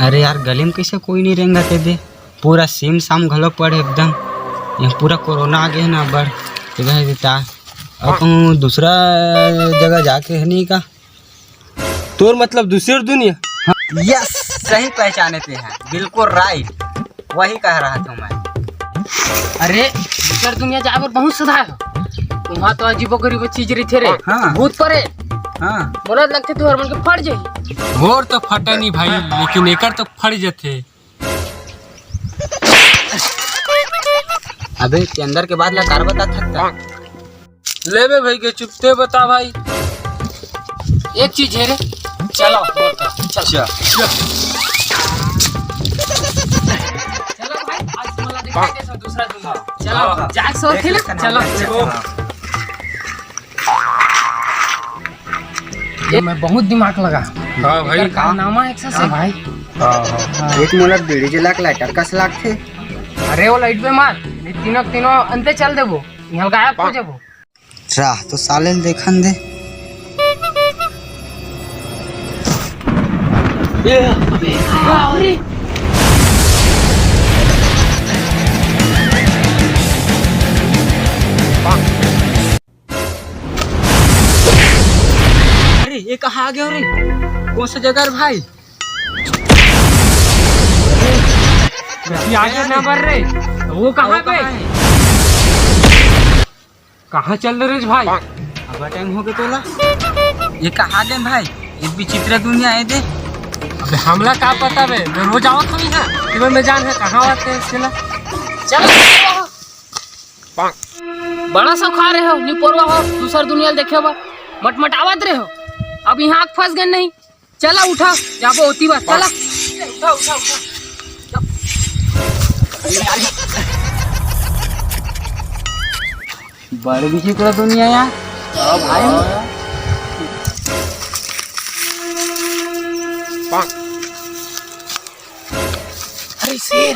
अरे यार गली में कैसे कोई नहीं रहेंगा ते दे पूरा सिम साम घलो पड़े एकदम। यहाँ पूरा कोरोना आ गया है ना बढ़ देता। अब कहूँ दूसरा जगह जाके है नहीं का तोर मतलब दूसरी दुनिया। हाँ, यस सही पहचाने थे हैं बिल्कुल राइट वही कह रहा था मैं। अरे दूसर दुनिया जाए बहुत सुधा है वहाँ तो अजीबो गरीब चीज रही थे रे। हाँ। भूत परे हाँ बोला लगते तू हरमन के फट जाई। मोर तो फटा नहीं भाई लेकिन एकर तो फट जाते। अबे के अंदर के बाद ला कार बता सकता ले बे भाई के चुपते बता भाई। एक चीज है रे चलो और का चल चल चलो भाई आज मला दिखाई दे दूसरा दुनिया। चलो जाके सो खेले चलो। ये मैं बहुत दिमाग लगा। हाँ भाई का नामा एक से भाई। एक मोलक बीड़ी जला के लाइटर का सलाक थे। अरे वो लाइट पे मार तीनों अंते चल देबो यहाँ गायब हो जाबो। राह तो साले देखन दे। अरे अरे ये कहाँ आ गया रे कौन सा जगह रे भाई। आगे ना बढ़ रहे वो कहाँ पे कहाँ चल रहे भाई। अब टाइम हो गया तोला ये कहाँ दे भाई ये विचित्र दुनिया है दे। अबे हमला का पता बे मैं रोज आवत हूँ यहाँ तुम्हें मैं जान है कहाँ आते हैं चला चलो बड़ा सब खा रहे हो निपोरवा हो दूसर दुनिया देखे बा मटमटावत रहे हो अब यहाँ आग फंस गए नहीं। चला उठा जाबो होती बात चला उठा उठा उठा। बड़े विचित्र दुनिया यार। भाई अरे शेर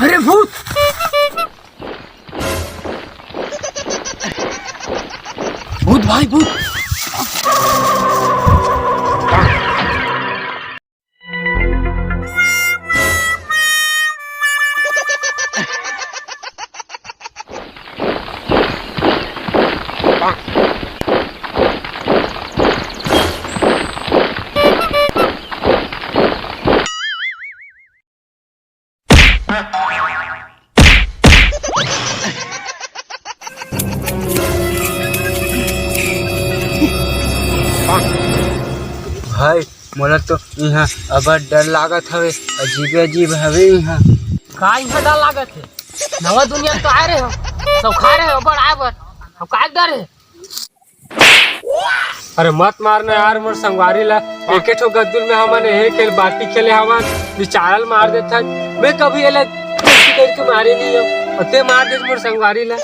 अरे भूत भूत भाई भूत। भाई मोला तो यहाँ अब डर लागत हवे अजीब अजीब हवे यहाँ। का यहाँ डर लागत है नवा दुनिया तो आए रहे हो सब खा रहे हो बड़ आए बर अब का डर है। अरे मत मारना यार मोर संगवारी ला एके ठो गद्दुल में हमने हे खेल बाटी खेले हमन विचारल मार देता मैं कभी एला कुछ करके मारे नहीं हो अते मार दे मोर संगवारी ला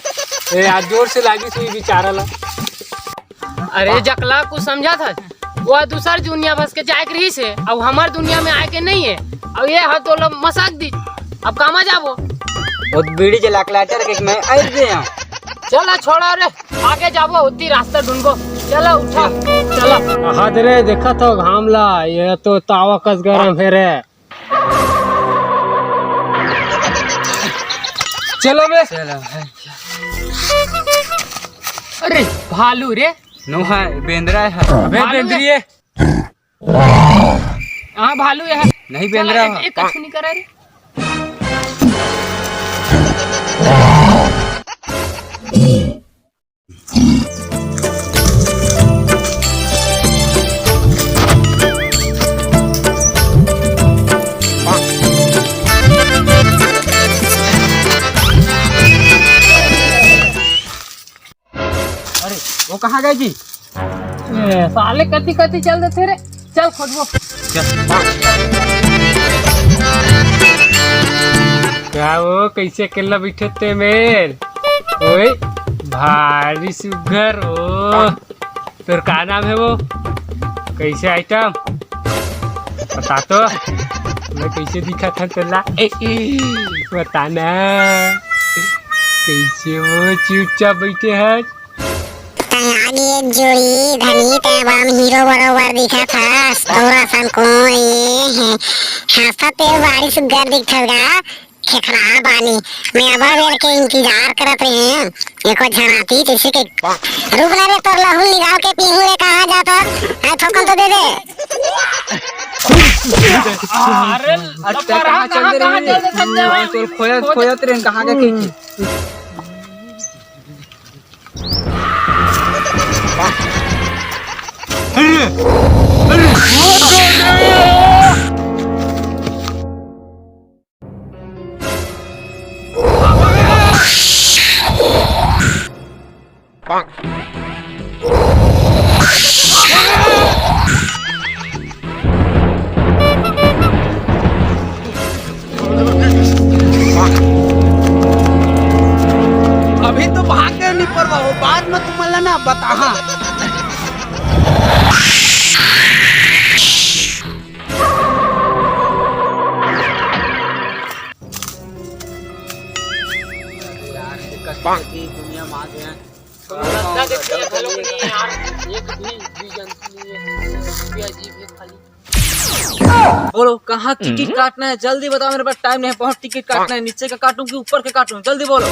ए यार जोर से लागी सी विचारला। अरे जकला कुछ समझा था वो दूसर दुनिया बस के जाए रही से अब हमार दुनिया में आए के नहीं है अब ये हाथ तो मसाक दी अब कहाँ जाबो और बीड़ी जला के लाइटर के मैं आई दे यहाँ। चला छोड़ा रे आगे जाबो उतनी रास्ता ढूंढो चला उठा चला। हाथ रे देखा तो घामला ये तो तावा कस गरम है रे। चलो बे चलो अरे भालू रे नो है बेंद्रा है। अबे बेंद्रिए हाँ भालू है नहीं बेंद्रा है। एक कछु नहीं करा रे। अरे वो कहाँ गए जी। साले कति कति चल देते रे चल खोजबो। क्या वो कैसे अकेला बैठे थे मेल ओए भारी सुगर हो। तेरा क्या नाम है वो? कैसे आइटम बता तो, मैं कैसे दिखा था तेला? बताना कैसे वो चुपचाप बैठे हैं? आगे एक जोड़ी धनी तैवान हीरो बरोबर दिखा था थोड़ा सन को ये है हाथा ते बारिश सुगर दिखा खेखड़ा बानी मैं अब बेर के इंतजार करत रहे हैं एको झनाती जैसे के रुक ना रे तोर लहू निकाल के पीहू रे कहां जाता है ठोकन तो दे दे अरे कहाँ चल रहे हैं? खोया खोया ट्रेन कहाँ गए? अभी तो भाग गए नहीं पर वो बाद में तुम ना बता। दुनिया में आ गए हैं। बोलो कहाँ टिकट काटना है? जल्दी बताओ, मेरे पास टाइम नहीं है। बहुत टिकट काटना है, नीचे का काटूं कि ऊपर का काटूं? जल्दी बोलो।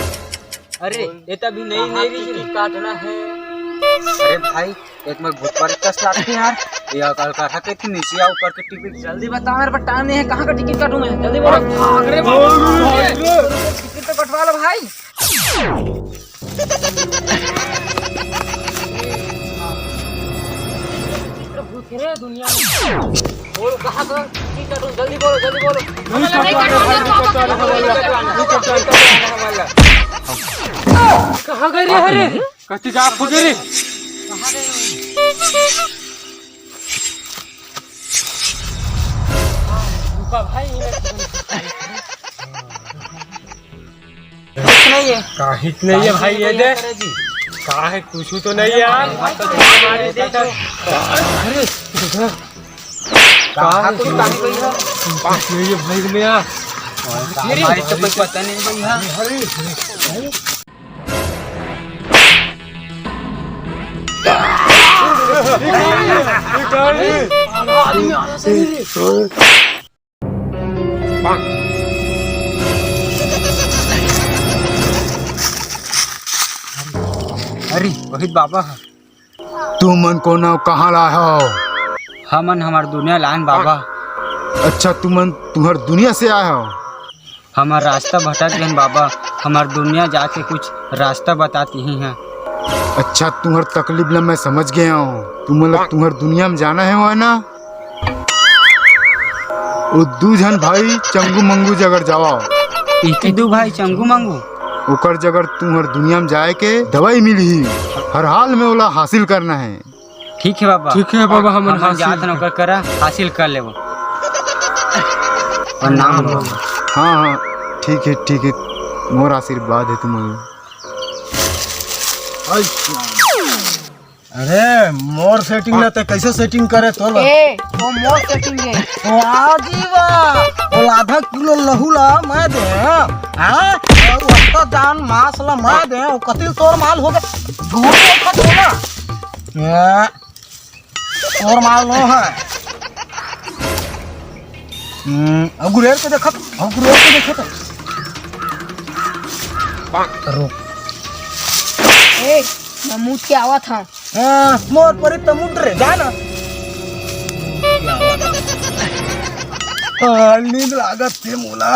अरे ये तो अभी नई टिकट काटना है। अरे भाई एक में भूत पर कस लाती है यार। ये कल का था कि नीचे या ऊपर के टिकट जल्दी बताओ, मेरे पास टाइम नहीं है। कहाँ का टिकट काटूं मैं? जल्दी बोलो। टिकट तो कटवा लो भाई। दुनिया में बोलो कहाँ का टिकट काटूं? जल्दी बोलो, जल्दी बोलो। कहाँ गए रे? अरे कच्ची जा खुदे रे। नहीं है काहित नहीं है भाई, ये दे कहा है कुछ तो नहीं है यार। हमारे देख अरे कहा कुछ कहानी गई है ये भाई में यार हमारी तो कोई पता नहीं गई है। अरे वही बाबा है। तू मन को ना कहाँ लाया हो? हमन हमार दुनिया लान बाबा। अच्छा तू मन तुम्हार दुनिया से आया हो? हमार रास्ता भटक गए बाबा। हमार दुनिया जाके कुछ रास्ता बताती ही हैं। अच्छा तुम्हार तकलीफ ला मैं समझ गया हूँ। तुम मतलब तुम्हार दुनिया में जाना है वहाँ ना? वो दू जन भाई चंगू मंगू जगह जाओ। इके दू भाई चंगू मंगू ओकर जगह तुम्हार दुनिया में जाए के दवाई मिली हर हाल में ओला हासिल करना है। ठीक है बाबा। ठीक है बाबा, हम जात नौकर करा हासिल कर ले वो और नाम लो। हाँ हाँ ठीक है मोर आशीर्वाद है तुम्हें। अरे मोर सेटिंग ना ते कैसे सेटिंग करे तो वो मोर सेटिंग है। ओ आजीवा ओ आधा किलो लहू ला मैं दे हां और वस्ता जान मांस ला मैं दे ओ कतिल तोर माल हो गए झूठ बोलत हो ना ये तोर माल नो है। अगुरेर के देखत रुक ए नमूद के आवा था। मोर परी समुद्र जाना नींद लागत थे मोला।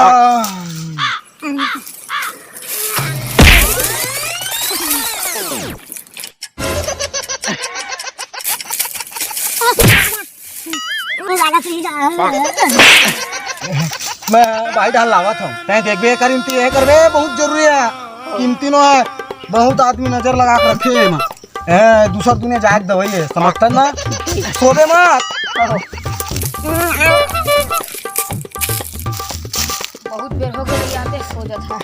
मैं भाई डाल लावा था तैं देखबे करीमती है करबे बहुत जरूरी है कीमती नो है। बहुत आदमी नजर लगा के रखे है दूसरा दुनिया जाग दवाई है समझता ना सोबे मत। बहुत बेर हो गई आते सो जाता।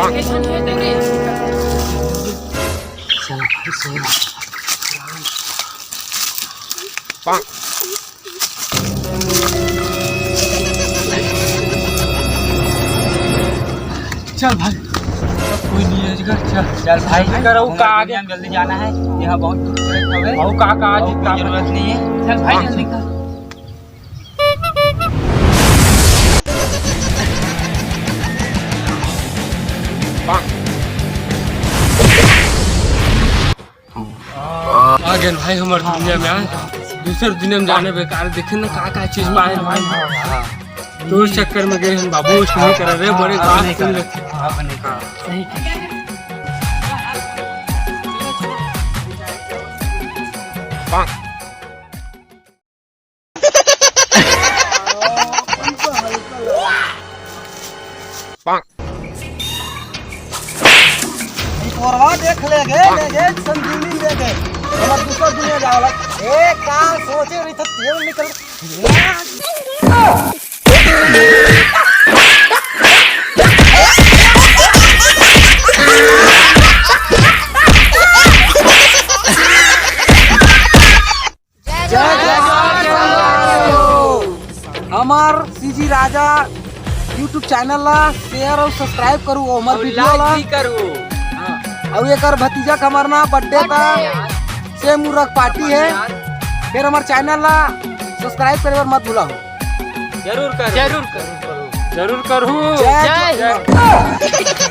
लोकेशन है देंगे। चल भाई कोई नहीं है जगह चल भाई करो का आगे हम जल्दी जाना है, यहाँ बहुत खूबसूरत है। और का आज कोई जरूरत नहीं है। चल भाई जल्दी कर। आ गए भाई हमारे दुनिया में दूसरे दुनिया में जाने बेकार देखे ना का चीज पाए भाई तो चक्कर में गए हम बाबू नहीं कर रहे बड़े बात कर रखे सही कहा। कोरवा देख ले गे संजीवनी ले गे हमार दूसरा दुनिया जावला ए का सोचे रही था तेल निकल हमार सीजी राजा यूट्यूब चैनल ला शेयर और सब्सक्राइब करू हमार वीडियो ला करू और एक भतीजा का हमार ना बर्थडे था से मुरक पार्टी है फिर हमारे चैनल ला सब्सक्राइब करे मत भूला जरूर करू जरूर करूँ जय